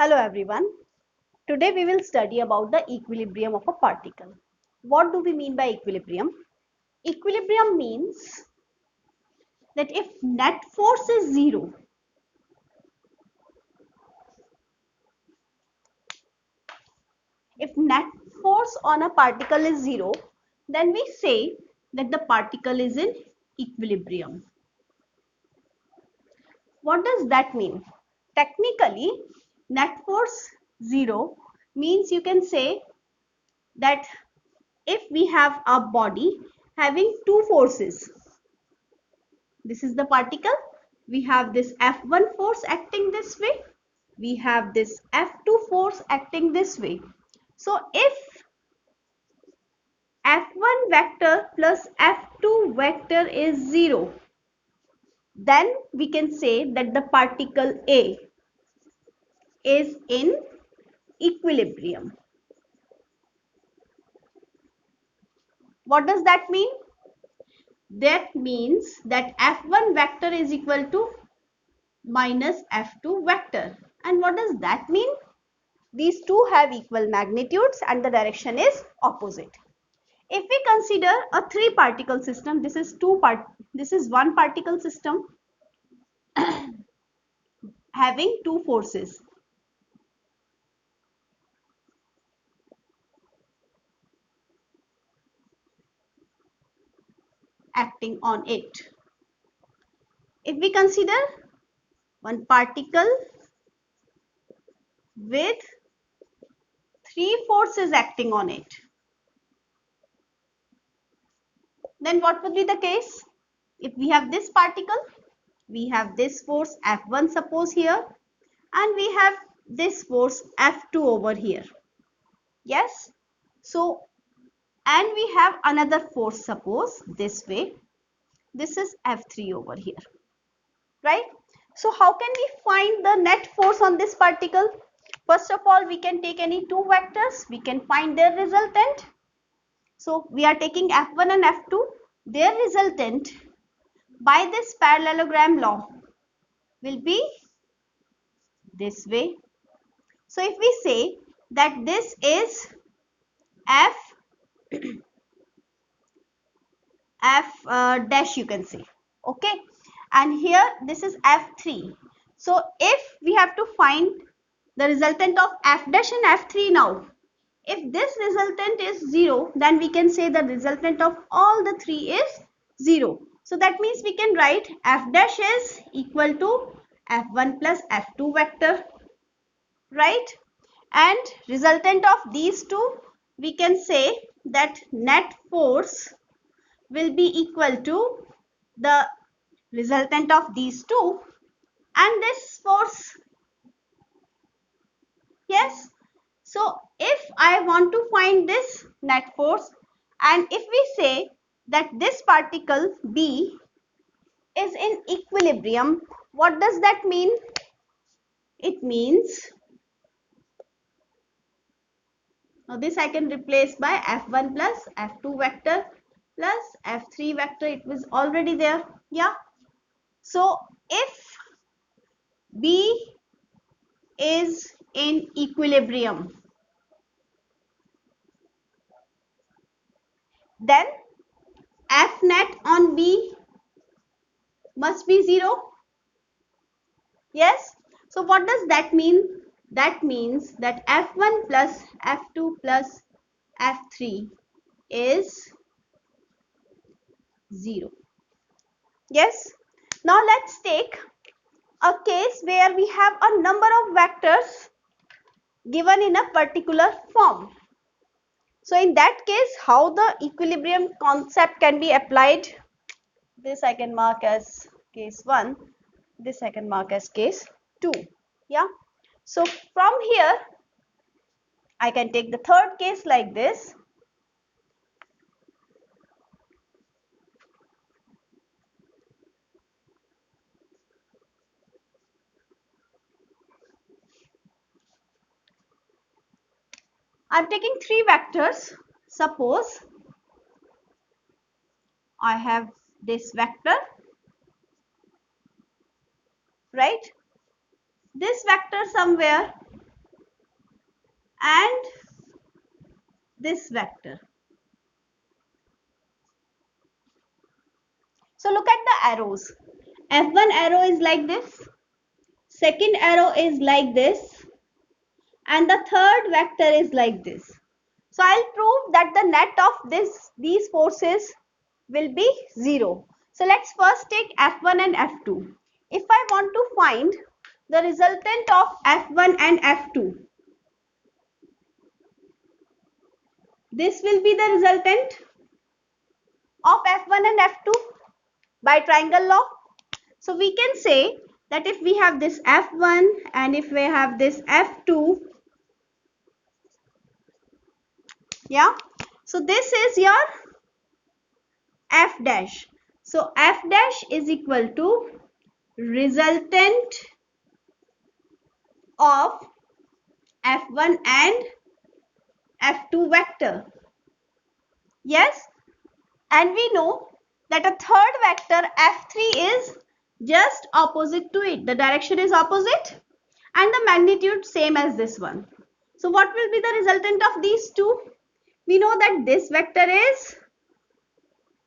Hello everyone. Today we will study about the equilibrium of a particle. What do we mean by equilibrium? Equilibrium means that if net force is zero, if net force on a particle is zero, then we say that the particle is in equilibrium. What does that mean? Technically, net force zero means you can say that if we have a body having two forces, this is the particle, we have this F1 force acting this way, we have this F2 force acting this way. So if F1 vector plus F2 vector is 0, then we can say that the particle A is in equilibrium. What does that mean? That means that F1 vector is equal to minus F2 vector. And what does that mean? These two have equal magnitudes and the direction is opposite. If we consider a three particle system, this is one particle system having two forces. Acting on it. If we consider one particle with three forces acting on it, then what would be the case? If we have this particle, we have this force F1 suppose here, and we have this force F2 over here. Yes. So, and we have another force suppose this way. This is F3 over here. Right? So, how can we find the net force on this particle? First of all, we can take any two vectors. We can find their resultant. So, we are taking F1 and F2. Their resultant by this parallelogram law will be this way. So, if we say that this is F dash, you can say, okay, and here this is F3. So if we have to find the resultant of F dash and F3 now, if this resultant is 0, then we can say the resultant of all the three is 0. So that means we can write F dash is equal to F1 plus F2 vector, right? And resultant of these two, we can say that net force will be equal to the resultant of these two and this force. Yes. So if I want to find this net force, and if we say that this particle B is in equilibrium, what does that mean? It means, now this I can replace by F1 plus F2 vector plus F3 vector. It was already there. Yeah. So if B is in equilibrium, then F net on B must be 0. Yes. So what does that mean? That means that F1 plus F2 plus F3 is 0. Yes. Now let's take a case where we have a number of vectors given in a particular form. So in that case, how the equilibrium concept can be applied? This I can mark as case 1. This I can mark as case 2. Yeah. So from here, I can take the third case like this. I'm taking three vectors. Suppose I have this vector, right? This vector somewhere and this vector. So look at the arrows. F1 arrow is like this, second arrow is like this, and the third vector is like this. So I'll prove that the net of these forces will be 0. So let's first take F1 and F2. If I want to find the resultant of F1 and F2, this will be the resultant of F1 and F2 by triangle law. So we can say that if we have this F1 and if we have this F2, yeah, so this is your F dash. So F dash is equal to resultant of F1 and F2 vector. Yes, and we know that a third vector F3 is just opposite to it. The direction is opposite and the magnitude same as this one. So what will be the resultant of these two? We know that this vector is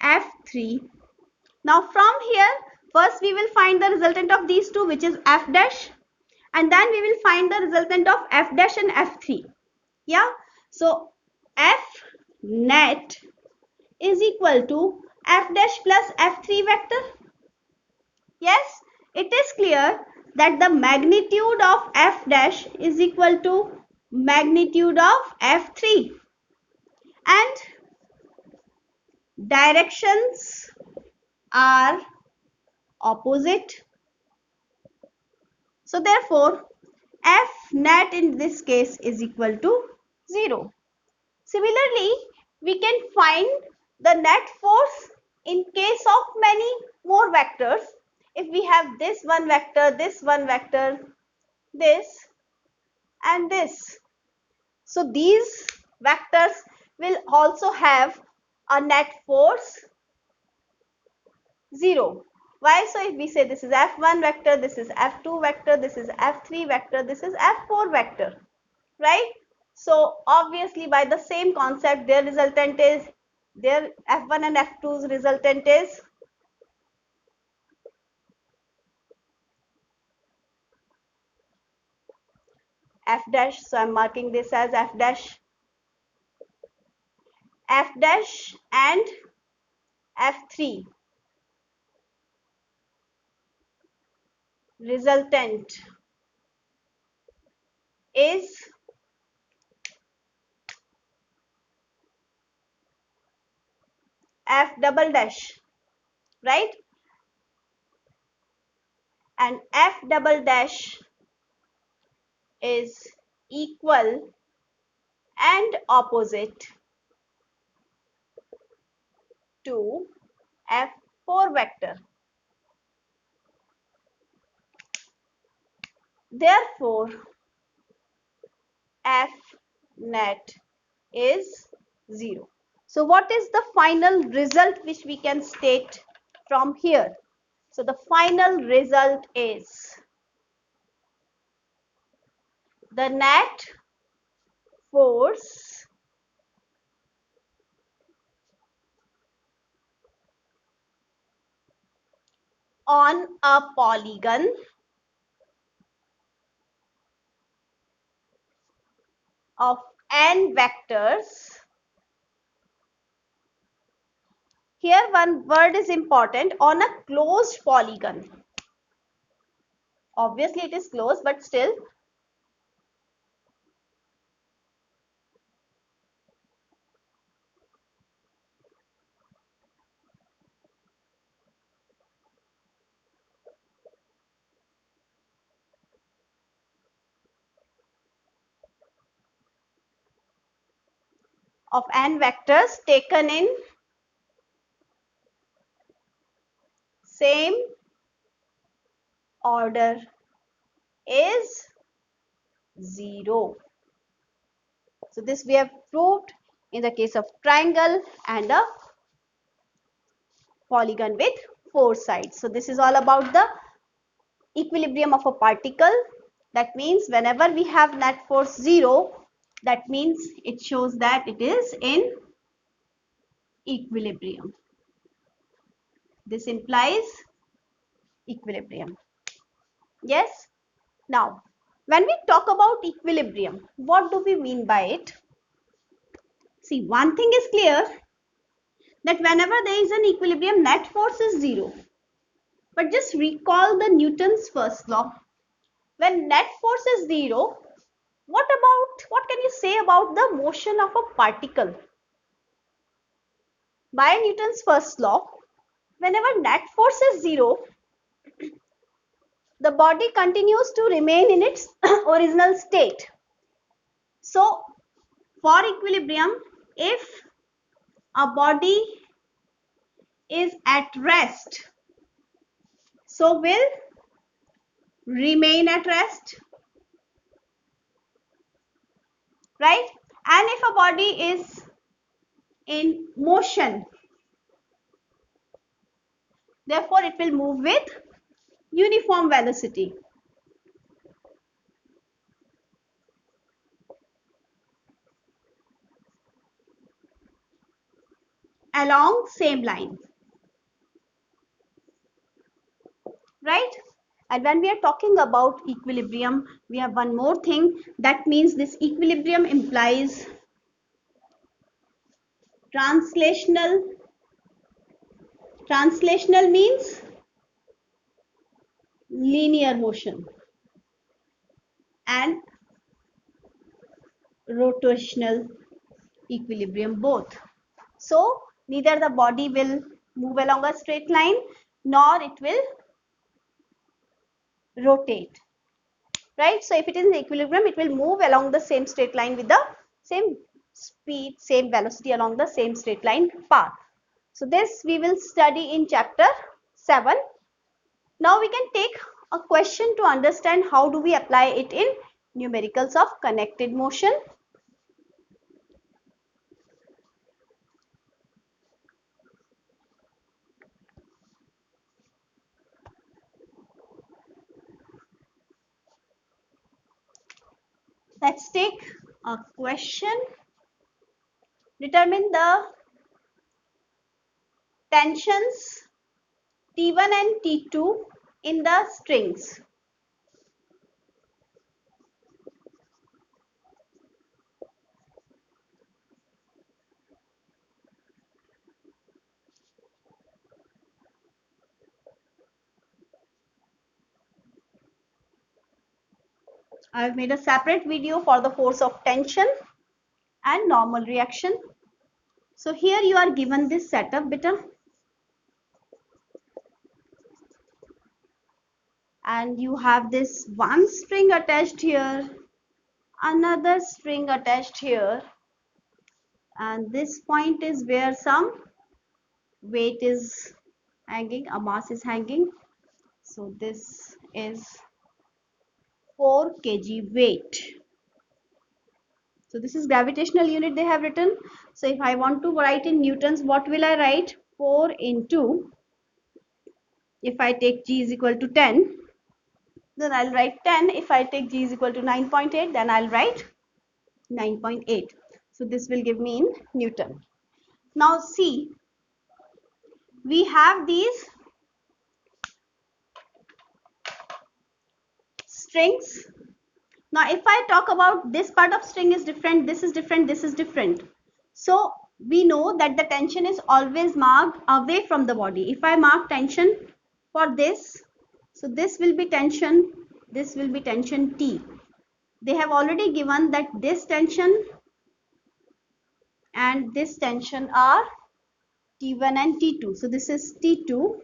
F3. Now from here, first we will find the resultant of these two, which is F dash, and then we will find the resultant of F dash and F3. Yeah, so F net is equal to F dash plus F3 vector. Yes, it is clear that the magnitude of F dash is equal to magnitude of F3, and directions are opposite. So therefore, F net in this case is equal to 0. Similarly, we can find the net force in case of many more vectors. If we have this one vector, this and this. So these vectors will also have a net force 0. Why? So if we say this is F1 vector, this is F2 vector, this is F3 vector, this is F4 vector, right? So obviously by the same concept, their resultant is, their F1 and F2's resultant is F dash. So I'm marking this as F dash. F dash and F3 resultant is F double dash, right? And F double dash is equal and opposite to F4 vector. Therefore, F net is 0. So what is the final result which we can state from here? So the final result is the net force on a polygon of n vectors. Here one word is important, on a closed polygon. Obviously it is closed, but still, of n vectors taken in same order is 0. So this we have proved in the case of triangle and a polygon with 4 sides. So this is all about the equilibrium of a particle. That means whenever we have net force 0, That means it shows that it is in equilibrium. This implies equilibrium. Yes. Now, when we talk about equilibrium, what do we mean by it? See, one thing is clear, that whenever there is an equilibrium, net force is zero. But just recall the Newton's first law. When net force is zero, what can you say about the motion of a particle? By Newton's first law, whenever net force is zero, the body continues to remain in its original state. So, for equilibrium, if a body is at rest, so will remain at rest, right? And if a body is in motion, therefore it will move with uniform velocity along same line, right? And when we are talking about equilibrium, we have one more thing. That means this equilibrium implies translational. Translational means linear motion, and rotational equilibrium both. So neither the body will move along a straight line nor it will rotate, right? So if it is in equilibrium, it will move along the same straight line with the same speed, same velocity along the same straight line path. So this we will study in chapter 7. Now we can take a question to understand how do we apply it in numericals of connected motion. Let's take a question. Determine the tensions T1 and T2 in the strings. I have made a separate video for the force of tension and normal reaction. So here you are given this setup, beta. And you have this one string attached here, another string attached here, and this point is where some weight is hanging, a mass is hanging. So this is 4 kg weight. So this is gravitational unit they have written. So if I want to write in newtons, what will I write? 4 into, if I take g is equal to 10, then I'll write 10. If I take g is equal to 9.8, then I'll write 9.8. So this will give me in Newton. Now see, we have these strings. Now if I talk about this part of string is different, this is different, this is different. So we know that the tension is always marked away from the body. If I mark tension for this, so this will be tension, this will be tension T. They have already given that this tension and this tension are T1 and T2. So this is T2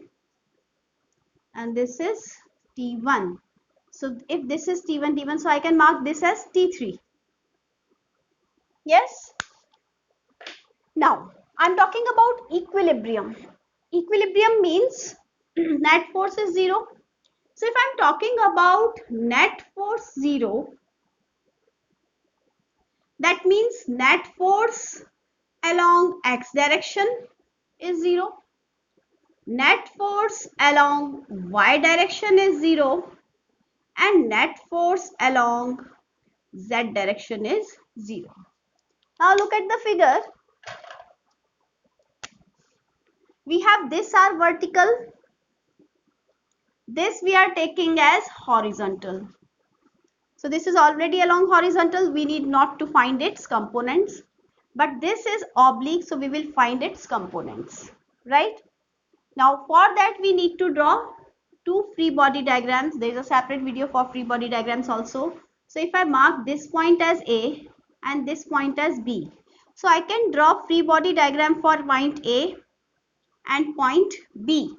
and this is T1. So if this is T1, T1, so I can mark this as T3. Yes. Now I'm talking about equilibrium. Equilibrium means net force is zero. So if I'm talking about net force zero, that means net force along x direction is zero. Net force along y direction is zero. And net force along z direction is 0. Now look at the figure. We have this are vertical. This we are taking as horizontal. So this is already along horizontal. We need not to find its components. But this is oblique, so we will find its components. Right? Now for that we need to draw two free body diagrams. There is a separate video for free body diagrams also. So if I mark this point as A and this point as B. So I can draw free body diagram for point A and point B.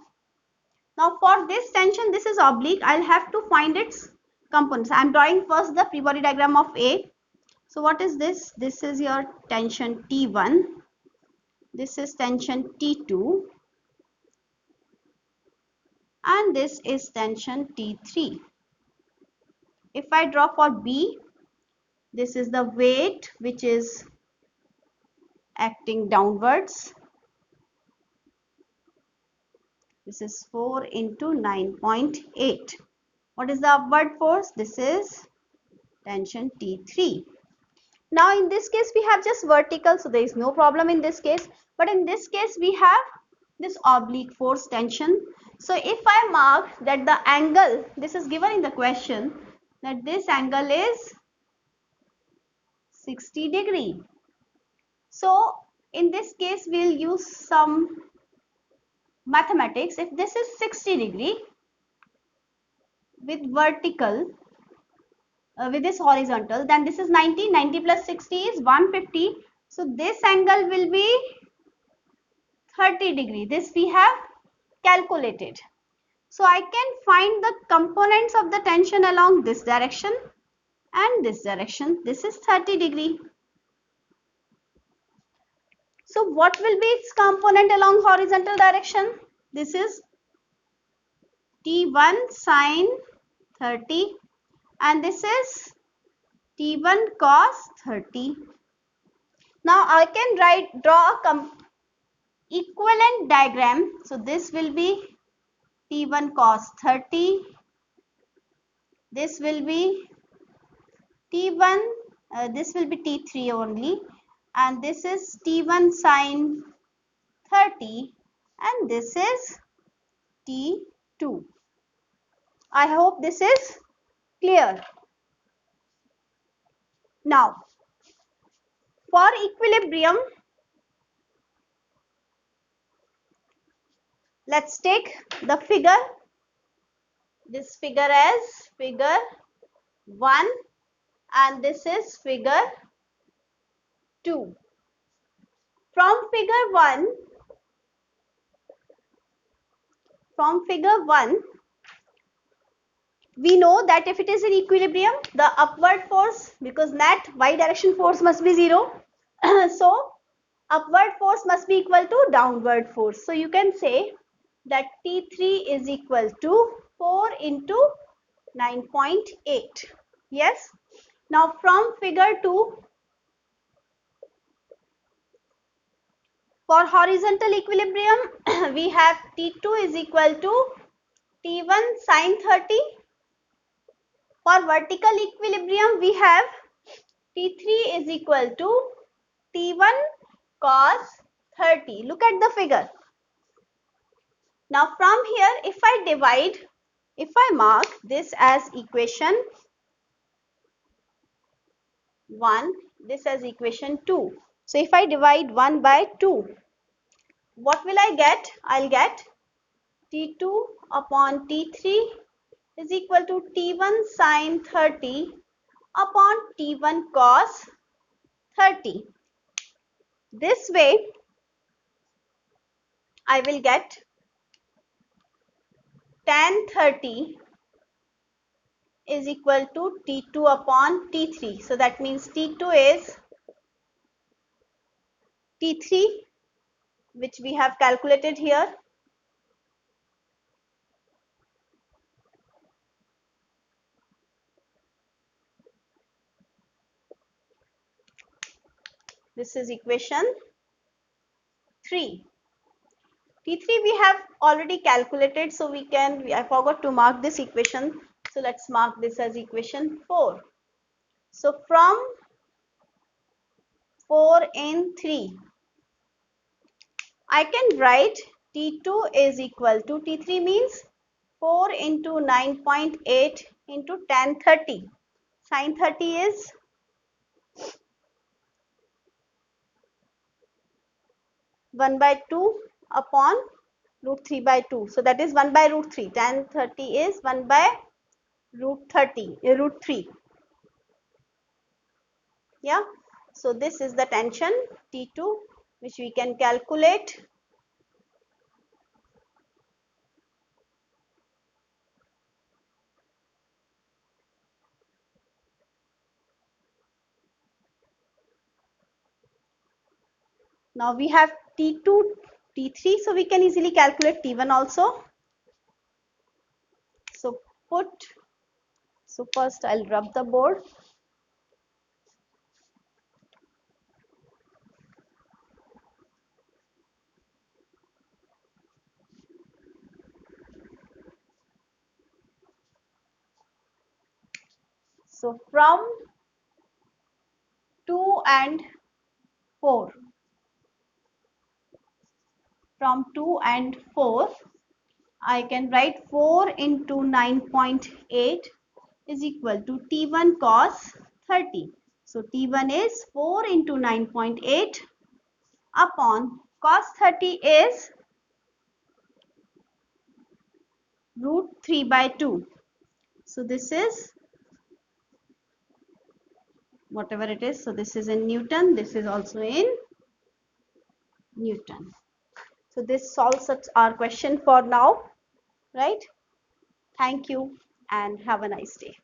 Now for this tension, this is oblique. I'll have to find its components. I'm drawing first the free body diagram of A. So what is this? This is your tension T1. This is tension T2. And this is tension T3. If I draw for B, this is the weight which is acting downwards. This is 4 into 9.8. What is the upward force? This is tension T3. Now in this case we have just vertical, so there is no problem in this case. But in this case we have this oblique force tension. So if I mark that the angle, this is given in the question, that this angle is 60 degree. So in this case we'll use some mathematics. If this is 60 degree with vertical, with this horizontal, then this is 90. 90 plus 60 is 150. So this angle will be 30 degree. This we have calculated. So I can find the components of the tension along this direction and this direction. This is 30 degree. So what will be its component along horizontal direction? This is T1 sine 30 and this is T1 cos 30. Now I can draw a equivalent diagram. So this will be T1 cos 30. This will be T1, this will be T3 only, and this is T1 sine 30 and this is T2. I hope this is clear. Now for equilibrium, let's take the figure, this figure as figure 1 and this is figure 2. From figure 1, we know that if it is in equilibrium, the upward force, because net y direction force must be 0, so upward force must be equal to downward force. So you can say that T3 is equal to 4 into 9.8. Yes. Now from figure 2, for horizontal equilibrium, we have T2 is equal to T1 sine 30. For vertical equilibrium, we have T3 is equal to T1 cos 30. Look at the figure. Now from here, if I mark this as equation 1, this as equation 2. So if I divide 1 by 2, what will I get? I'll get T2 upon T3 is equal to T1 sine 30 upon T1 cos 30. This way I will get tan 30 is equal to T2 upon T3. So that means T2 is T3, which we have calculated here. This is equation 3. T3 we have already calculated, so I forgot to mark this equation. So let's mark this as equation 4. So from 4 in 3. I can write T2 is equal to T3 means 4 into 9.8 into tan 30. Sin 30 is 1 by 2 upon root 3 by 2. So that is 1 by root 3. Tan 30 is 1 by root 3. Yeah. So this is the tension T2 which we can calculate. Now we have T2, T3, so we can easily calculate T1 also. So first I'll rub the board. So from 2 and 4, from 2 and 4, I can write 4 into 9.8 is equal to T1 cos 30. So T1 is 4 into 9.8 upon cos 30 is root 3 by 2. So this is whatever it is. So this is in Newton. This is also in Newton. So this solves our question for now, right? Thank you and have a nice day.